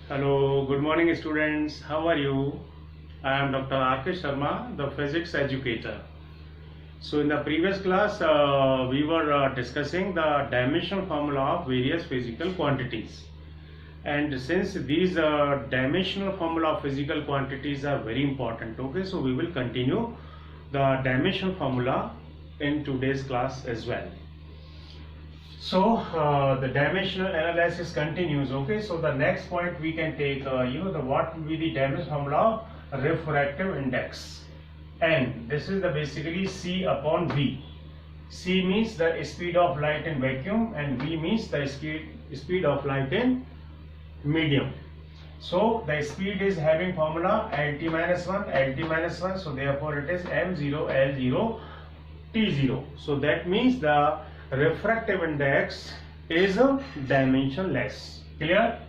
Hello, good morning students. How are you? I am Dr. R.K. Sharma, the physics educator. So in the previous class, we were discussing the dimensional formula of various physical quantities. And since these dimensional formula of physical quantities are very important, okay, so we will continue the dimensional formula in today's class as well. So the dimensional analysis continues. Okay, so the next point we can take what will be the dimensional formula of refractive index, and this is the basically C upon V. C means the speed of light in vacuum and V means the speed of light in medium. So the speed is having formula Lt minus 1, Lt minus 1, so therefore it is m0 L0 T0. So that means the refractive index is dimensionless. Clear?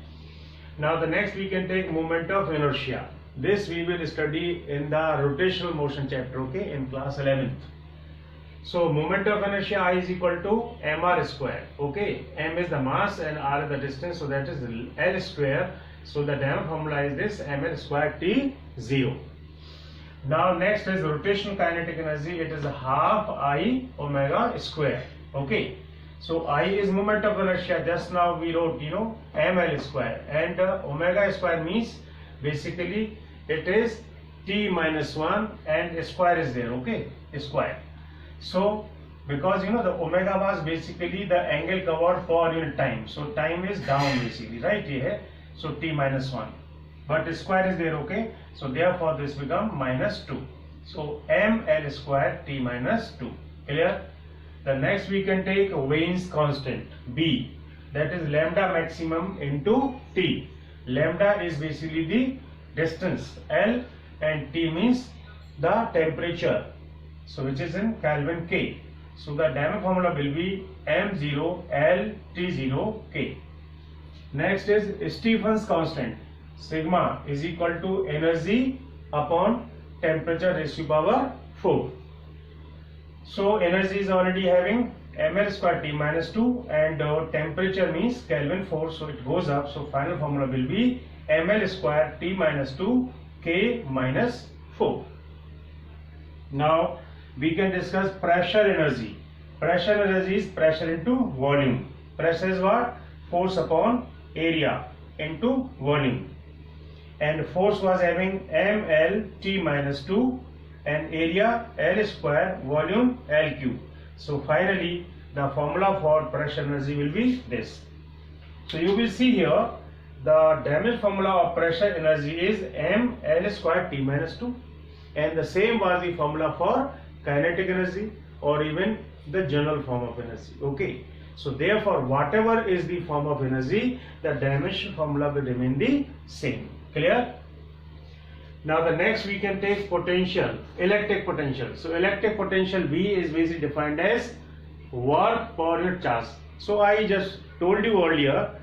Now the next we can take moment of inertia. This we will study in the rotational motion chapter, okay, in class 11th. So moment of inertia I is equal to mr square. Okay, m is the mass and r is the distance, so that is L square. So the diameter formula is this ml square T0. Now next is rotational kinetic energy. It is half I omega square. Okay, so I is moment of inertia. Just now we wrote ml square, and omega square means basically it is t minus 1 and square is there. Okay, square. So because the omega was basically the angle covered per unit time, so time is down basically, right here. So t minus 1, but square is there. Okay, so therefore this become minus 2. So ml square t minus 2. Clear? The next we can take Wien's constant B, that is lambda maximum into T. Lambda is basically the distance L and T means the temperature, so which is in Kelvin K. So the diameter formula will be m0 L T0 K. Next is Stephen's constant. Sigma is equal to energy upon temperature raised to power 4. So energy is already having ml square T minus 2 and temperature means Kelvin 4, so it goes up. So final formula will be ml square T minus 2 K minus 4. Now we can discuss pressure energy. Pressure energy is pressure into volume. Pressure is what? Force upon area into volume. And force was having ml T minus 2 and area L square, volume L cube. So finally the formula for pressure energy will be this. So you will see here the dimensional formula of pressure energy is m L square T minus 2, and the same was the formula for kinetic energy or even the general form of energy. Okay, so therefore whatever is the form of energy, the dimensional formula will remain the same. Clear? Now the next we can take potential, electric potential. So electric potential V is basically defined as work per unit charge. So I just told you earlier,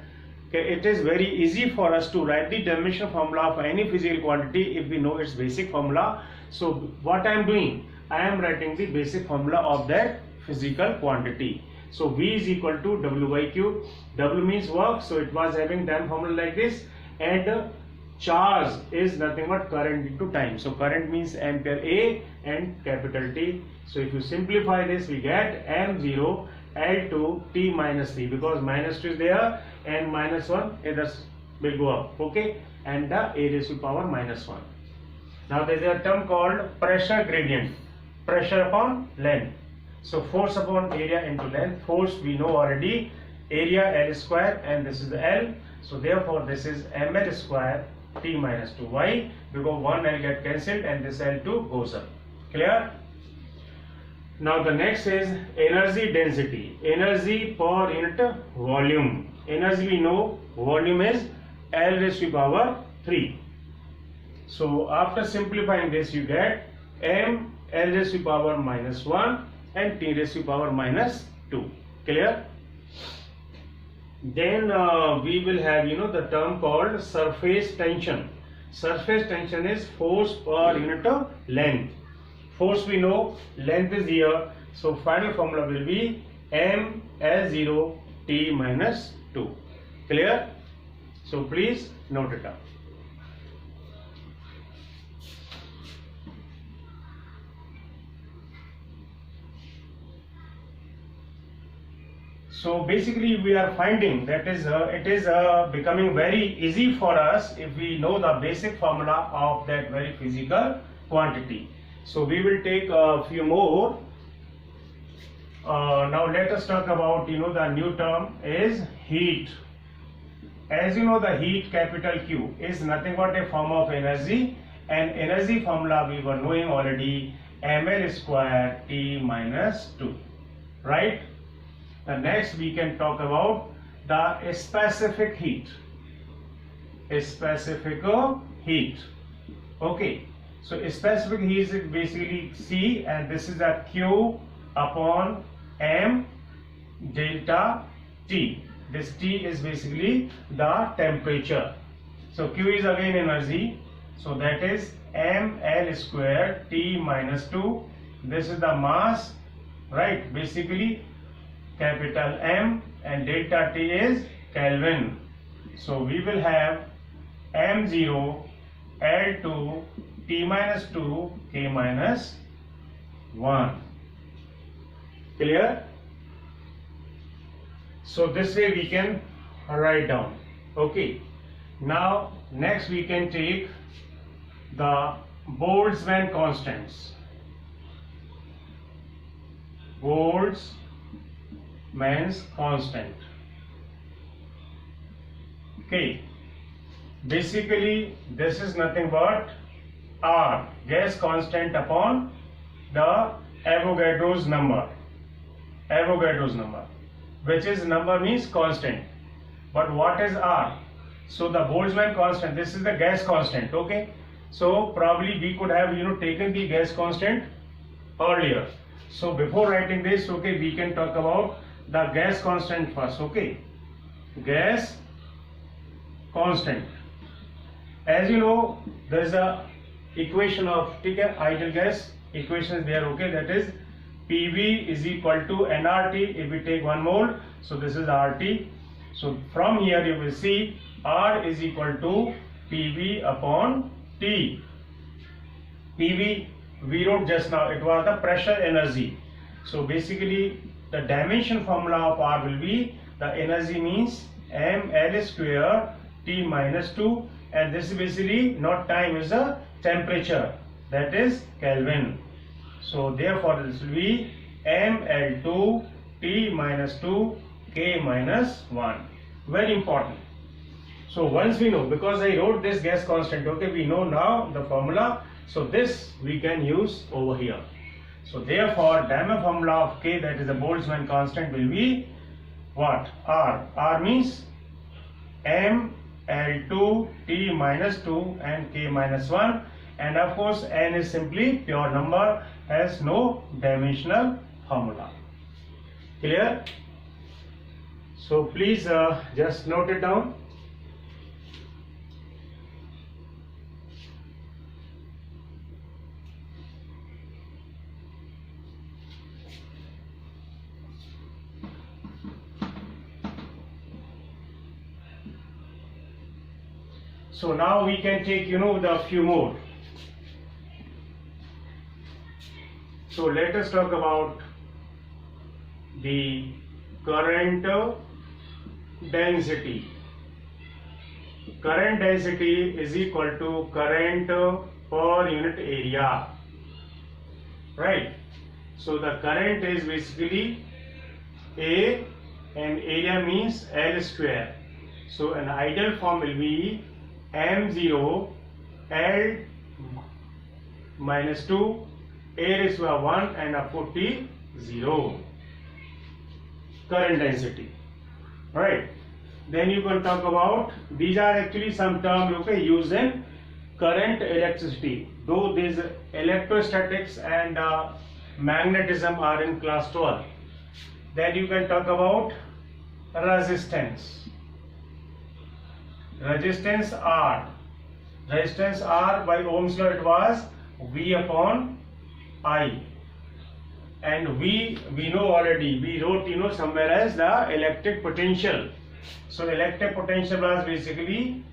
okay, it is very easy for us to write the dimensional formula of any physical quantity if we know its basic formula. So what I am doing, I am writing the basic formula of that physical quantity. So V is equal to W by Q. W means work, so it was having that formula like this, and charge is nothing but current into time. So current means ampere A and capital T. So if you simplify this, we get m0 L2 T minus 3, because minus 2 is there and minus 1 others will go up. Okay, and the A raised to power minus 1. Now there is a term called pressure gradient, pressure upon length. So force upon area into length. Force we know already, area L square, and this is the L. So therefore this is ml square T minus 2. Why? Because one L get cancelled and this L2 goes up. Clear? Now the next is energy density. Energy per unit volume. Energy we know, volume is L raised to power 3. So after simplifying this, you get m L raised to power minus 1 and T raised to power minus 2. Clear? Then we will have the term called surface tension. Surface tension is force per unit of length. Force we know, length is here, so final formula will be m L0 T minus 2. Clear? So please note it down. So basically we are finding that it is becoming very easy for us if we know the basic formula of that very physical quantity. So we will take a few more. Now let us talk about, the new term is heat. As you know, the heat, capital Q, is nothing but a form of energy, and energy formula we were knowing already, ml square T minus 2, right? The next we can talk about the specific heat. Specific heat. Okay. So specific heat is basically C, and this is a Q upon M delta T. This T is basically the temperature. So Q is again energy. So that is ml square T minus 2. This is the mass, right? Basically capital M, and delta T is Kelvin. So we will have M0 L2 T minus 2 K minus 1. Clear? So this way we can write down. Okay. Now next we can take the Boltzmann constants. Boltzmann's constant. Okay. Basically this is nothing but R, gas constant, upon the Avogadro's number. Avogadro's number, which is number means constant. But what is R? So the Boltzmann constant, this is the gas constant. Okay. So probably we could have taken the gas constant earlier. So before writing this, okay, we can talk about the gas constant first. Okay. Gas constant. As you know, there is a equation of ideal gas equation is there. Okay, that is PV is equal to nRT if we take 1 mole. So this is RT. So from here you will see R is equal to PV upon T. PV we wrote just now, it was the pressure energy. So basically the dimension formula of R will be the energy means ml square T minus 2, and this is basically not time, is a temperature, that is Kelvin. So therefore this will be ml2 T minus 2 K minus 1. Very important. So once we know, because I wrote this gas constant, okay, we know now the formula. So this we can use over here. So therefore diameter formula of K, that is the Boltzmann constant, will be what? R. R means ml2 T minus 2 and K minus 1. And of course N is simply pure number, has no dimensional formula. Clear? So please just note it down. So now we can take the few more. So let us talk about the current density. Current density is equal to current per unit area, right? So the current is basically A, and area means L square. So an ideal form will be M0 L minus 2 A raised to 1 and up to T 0. Current density, right? Then you can talk about, these are actually some terms, okay, used in current electricity, though these electrostatics and magnetism are in class 12. Then you can talk about resistance. Resistance R. Resistance R by Ohm's law, it was V upon I. And we know already, we wrote somewhere as the electric potential. So electric potential was basically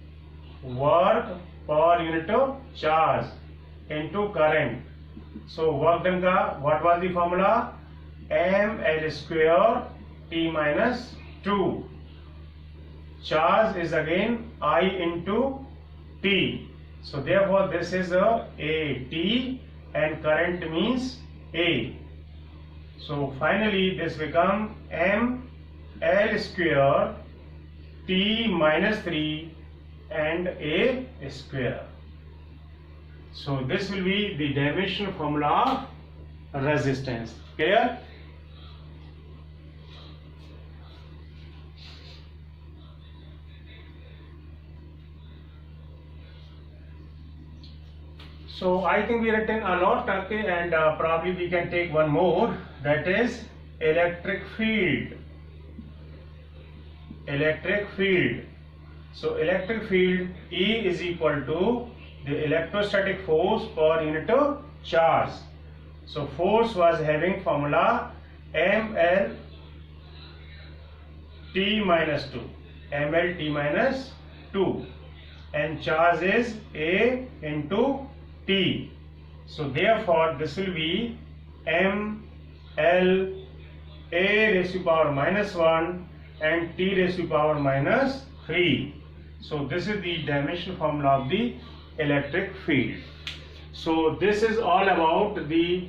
work per unit of charge into current. So work done ka, what was the formula? ml square t minus 2. Charge is again I into T. So therefore this is a T and current means A. So finally this become ml square T minus 3 and A square. So this will be the dimensional formula of resistance. Clear? So I think we written a lot, okay, and probably we can take one more, that is electric field. Electric field. So electric field E is equal to the electrostatic force per unit of charge. So force was having formula ml t minus 2, ml t minus 2, and charge is A into T. So therefore this will be m l A raised to power minus 1 and T raised to power minus 3. So this is the dimensional formula of the electric field. So this is all about the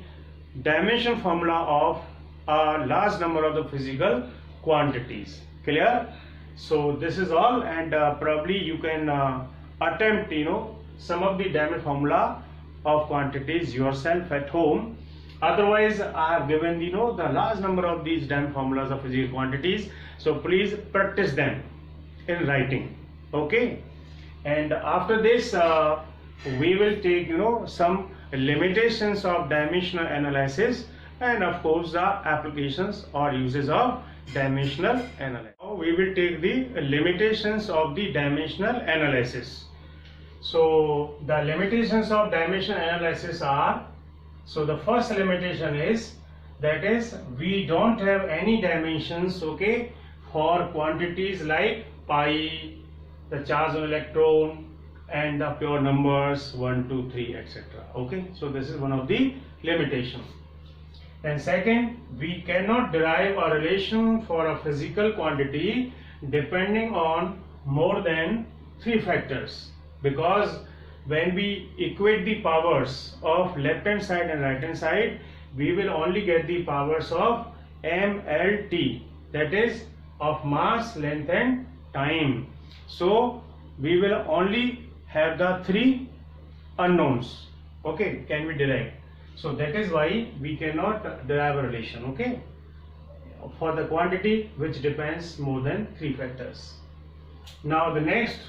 dimensional formula of a large number of the physical quantities. Clear? So this is all, and probably you can attempt some of the dimensional formula of quantities yourself at home. Otherwise I have given the large number of these dimensional formulas of physical quantities, so please practice them in writing. Okay, and after this we will take some limitations of dimensional analysis, and of course the applications or uses of dimensional analysis. Now we will take the limitations of the dimensional analysis. So the limitations of dimensional analysis are, so the first limitation is, that is, we don't have any dimensions, okay, for quantities like pi, the charge on electron, and the pure numbers 1, 2, 3, etc. Okay, so this is one of the limitations. And second, we cannot derive a relation for a physical quantity depending on more than 3 factors, because when we equate the powers of left hand side and right hand side, we will only get the powers of MLT, that is of mass, length and time. So we will only have the 3 unknowns, okay, can be derived. So that is why we cannot derive a relation, okay, for the quantity which depends more than 3 factors. Now the next,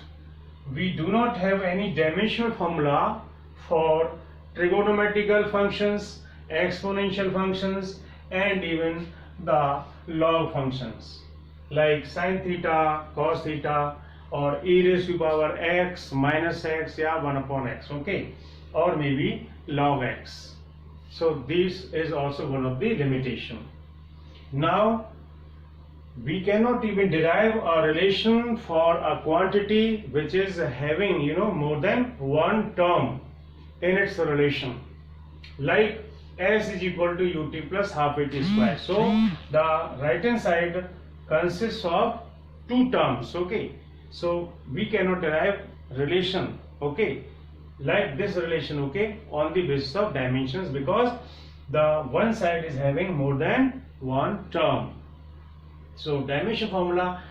we do not have any dimensional formula for trigonometrical functions, exponential functions, and even the log functions like sine theta, cos theta, or e raised to power x minus x, 1 upon x, okay, or maybe log x. So this is also one of the limitation. Now we cannot even derive a relation for a quantity which is having more than one term in its relation, like s is equal to ut plus half at square. So the right hand side consists of 2 terms, okay, so we cannot derive relation, okay, like this relation, okay, on the basis of dimensions, because the one side is having more than one term. So dimension formula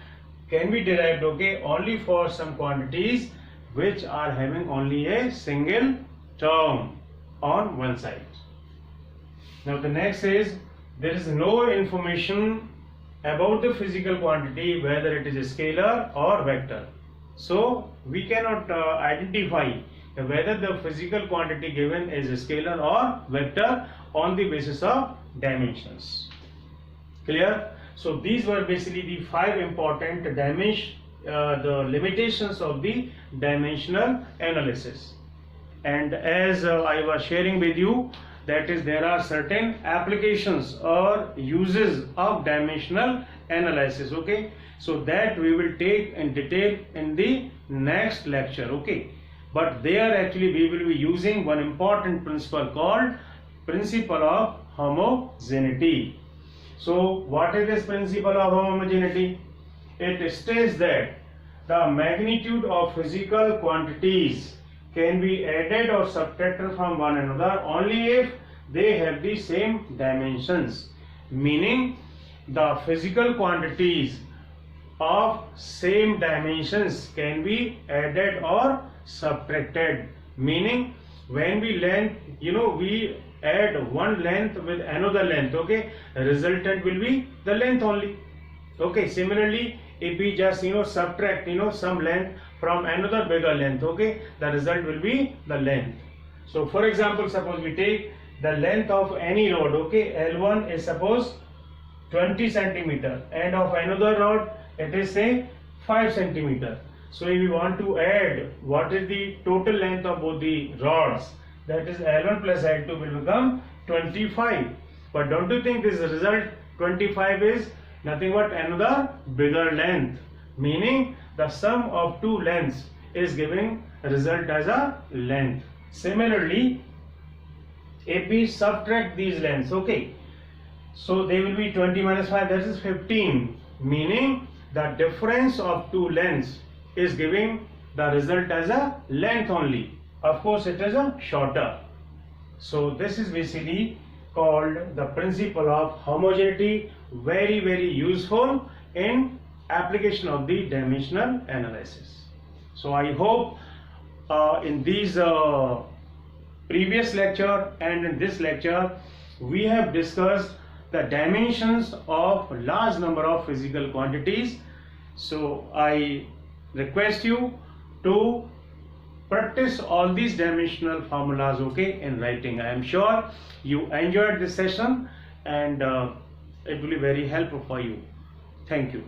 can be derived, okay, only for some quantities which are having only a single term on one side. Now the next is, there is no information about the physical quantity whether it is a scalar or vector. So we cannot identify whether the physical quantity given is a scalar or vector on the basis of dimensions. Clear? So these were basically the 5 important the limitations of the dimensional analysis. And as I was sharing with you, that is, there are certain applications or uses of dimensional analysis. Okay, so that we will take in detail in the next lecture. Okay, but there actually we will be using one important principle called principle of homogeneity. So what is this principle of homogeneity? It states that the magnitude of physical quantities can be added or subtracted from one another only if they have the same dimensions. Meaning the physical quantities of same dimensions can be added or subtracted. Meaning when we we add one length with another length, okay, resultant will be the length only. Okay, similarly if we just subtract some length from another bigger length, okay, the result will be the length. So for example, suppose we take the length of any rod, okay, L1 is suppose 20 centimeter, and of another rod it is say 5 centimeter. So if we want to add what is the total length of both the rods, that is L1 plus L2 will become 25. But don't you think this result 25 is nothing but another bigger length, meaning the sum of two lengths is giving result as a length. Similarly, if we subtract these lengths, okay, so they will be 20 minus 5, that is 15, meaning the difference of two lengths is giving the result as a length only. Of course it is a shorter. So this is basically called the principle of homogeneity, very useful in application of the dimensional analysis. So I hope in these previous lecture and in this lecture we have discussed the dimensions of large number of physical quantities. So I request you to practice all these dimensional formulas, okay, in writing. I am sure you enjoyed this session and it will be very helpful for you. Thank you.